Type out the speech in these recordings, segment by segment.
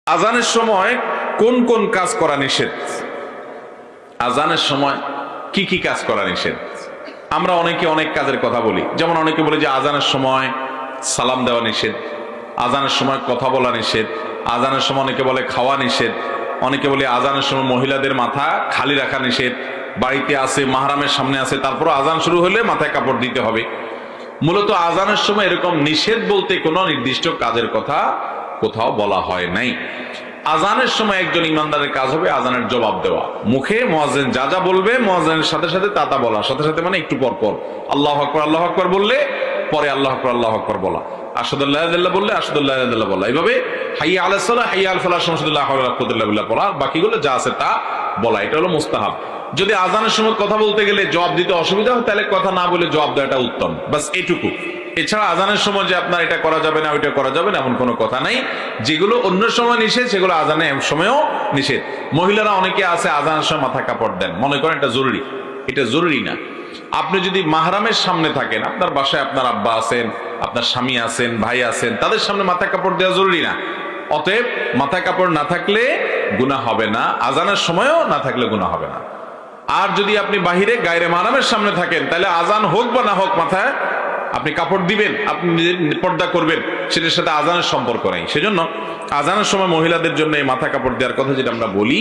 আজানের সময় কোন কোন কাজ করা নিষেধ? আজানের সময় কি কি কাজ করা নিষেধ? আমরা অনেকে অনেক কাজের কথা বলি, যেমন অনেকে বলে যে আজানের সময় সালাম দেওয়া নিষেধ, আজানের সময় কথা বলা নিষেধ, আজানের সময় অনেকে বলে খাওয়া নিষেধ, অনেকে বলে আজানের সময় মহিলাদের মাথা খালি রাখা নিষেধ, বাড়িতে আছে মাহরামের সামনে আছে তারপর আজান শুরু হলে মাথায় কাপড় দিতে হবে। মূলত আজানের সময় এরকম নিষেধ বলতে কোনো নির্দিষ্ট কাজের কথা কোথাও বলা হয় নাই। আজানের সময় একজন ইমানদারের কাজ হবে আজানের জবাব দেওয়া, মুখে মুয়াজ্জিন যা যা বলবে মুয়াজ্জিনের সাথে সাথে তা বলা, সাথে সাথে মানে একটু পর পর আল্লাহু আকবার বললে পরে আল্লাহু আকবার বলা, আশহাদু আল্লা ইলাহা ইল্লাল্লাহ বললে আশহাদু আল্লা ইলাহা ইল্লাল্লাহ বলা, এইভাবে হাইয়া আলাস সালাহ হাইয়া আল ফালাহ শামসুল্লাহ ওয়া লা কুওয়াতা ইল্লা বিল্লাহ বলা, বাকিগুলো যা আছে তা বলা। এটা হলো মুস্তাহাব। যদি আজানের সময় কথা বলতে গেলে জবাব দিতে অসুবিধা হয় তাহলে কথা না বলে জবাব দেওয়াটা উত্তম, বাস এটুকু। এছাড়া আজানের সময় যে আপনার এটা করা যাবে না ওইটা করা যাবে না এমন কোনো কথা নাই। যেগুলো অন্য সময় নিষেধ সেগুলো আজানের সময়ও নিষেধ। মহিলারা অনেকে আছে আজানের সময় মাথা কাপড় দেন, মনে করেন এটা জরুরি। এটা জরুরি না। আপনি যদি মাহরামের সামনে থাকেন, আপনার বাসায় আপনার আব্বা আছেন, আপনার স্বামী আছেন, ভাই আছেন, তাদের সামনে মাথা কাপড় দেওয়া জরুরি না। অতএব মাথা কাপড় না থাকলে গুনাহ হবে না, আজানের সময়ও না থাকলে গুনাহ হবে না। আর যদি আপনি বাহিরে গায়রে মাহরামের সামনে থাকেন তাহলে আজান হোক বা না হোক মাথায় আপনি কাপড় দিবেন, আপনি পর্দা করবেন, সেটার সাথে আজানের সম্পর্ক নেই। সেজন্য আজানের সময় মহিলাদের জন্য এই মাথা কাপড় দেওয়ার কথা যেটা আমরা বলি,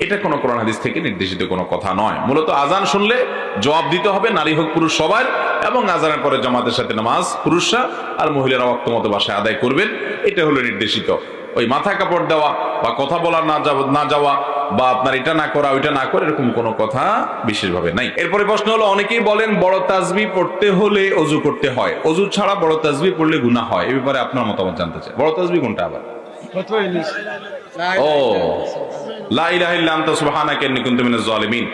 এটা কোনো কোরআন হাদিস থেকে নির্দেশিত কোনো কথা নয়। মূলত আজান শুনলে জবাব দিতে হবে, নারী হোক পুরুষ সবার, এবং আজানের পরে জামাতের সাথে নামাজ পুরুষরা আর মহিলারা ওয়াক্ত মতো বাসায় আদায় করবেন, এটা হলো নির্দেশিত। ওই মাথা কাপড় দেওয়া বা কথা বলা না যাওয়া বা আপনার এটা না করা ওইটা না করে এরকম কোনো কথা বিশেষভাবে নাই। এরপরে প্রশ্ন হলো, অনেকেই বলেন বড় তাসবিহ পড়তে হলে ওযু করতে হয়, ওযু ছাড়া বড় তাসবিহ পড়লে গুনাহ হয়। এই ব্যাপারে আপনার মতামত জানতে চাই। বড় তাসবিহ কোনটা আবার? ও লা ইলাহা ইল্লা আনতা সুবহানাকা ইন্নী কুনতু মিনাজ জালিমিন।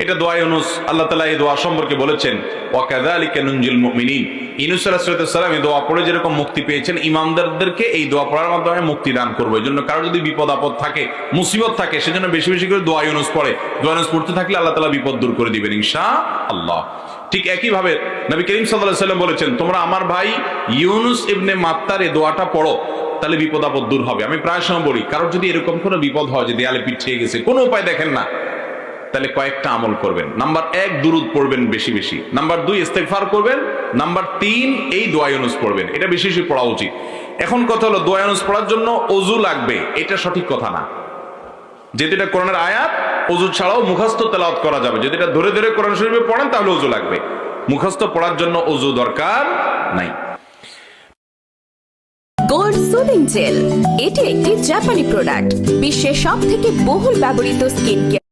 এটা দোয়া ইউনূস। আল্লাহ তাআলা এই দোয়া সম্পর্কে বলেছেন ওয়া কাযালিকা নুনজিল মুমিনিন। ইউনূস আলাইহিস সালাম এই দোয়া পড়ে যেরকম মুক্তি পেয়েছেন, ঈমানদারদেরকে এই দোয়া পড়ার মাধ্যমে মুক্তি দান করব। এজন্য কারো যদি বিপদ আপদ থাকে, মুসিবত থাকে, সেজন্য বেশি বেশি করে দোয়া ইউনূস পড়ে। দোয়া ইউনূস পড়তে থাকলে আল্লাহ তাআলা বিপদ দূর করে দিবেন ইনশাআল্লাহ। ঠিক একই ভাবে নবী করিম সাল্লাল্লাহু আলাইহি ওয়াসাল্লাম বলেছেন, তোমরা আমার ভাই ইউনূস ইবনে মাত্তার এই দোয়াটা পড়ো, তাহলে বিপদ আপদ দূর হবে। আমি প্রায় সময় বলি, কারোর যদি এরকম কোনো বিপদ হয় যে দেয়ালে পিঠ থেকে গেছে, কোনো উপায় দেখেন না, তাহলে কয়েকটা আমল করবেন। নাম্বার 1 দুরুদ পড়বেন বেশি বেশি, নাম্বার 2 ইস্তেগফার করবেন, নাম্বার 3 এই দোয়া ইউনূস পড়বেন। এটা বেশি বেশি পড়া উচিত। এখন কথা হলো, দোয়া ইউনূস পড়ার জন্য ওযু লাগবে, এটা সঠিক কথা না। যেহেতু এটা কোরআনের আয়াত, ওযু ছাড়াও মুখস্থ তেলাওয়াত করা যাবে। যদি এটা ধরে ধরে কোরআন শরীফে পড়েন তাহলে ওযু লাগবে, মুখস্থ পড়ার জন্য ওযু দরকার নাই। গোল্ড সুদিং জেল, এটি একটি জাপানি প্রোডাক্ট, বিশ্বের সবথেকে বহুল ব্যবহৃত স্কিন কেয়ার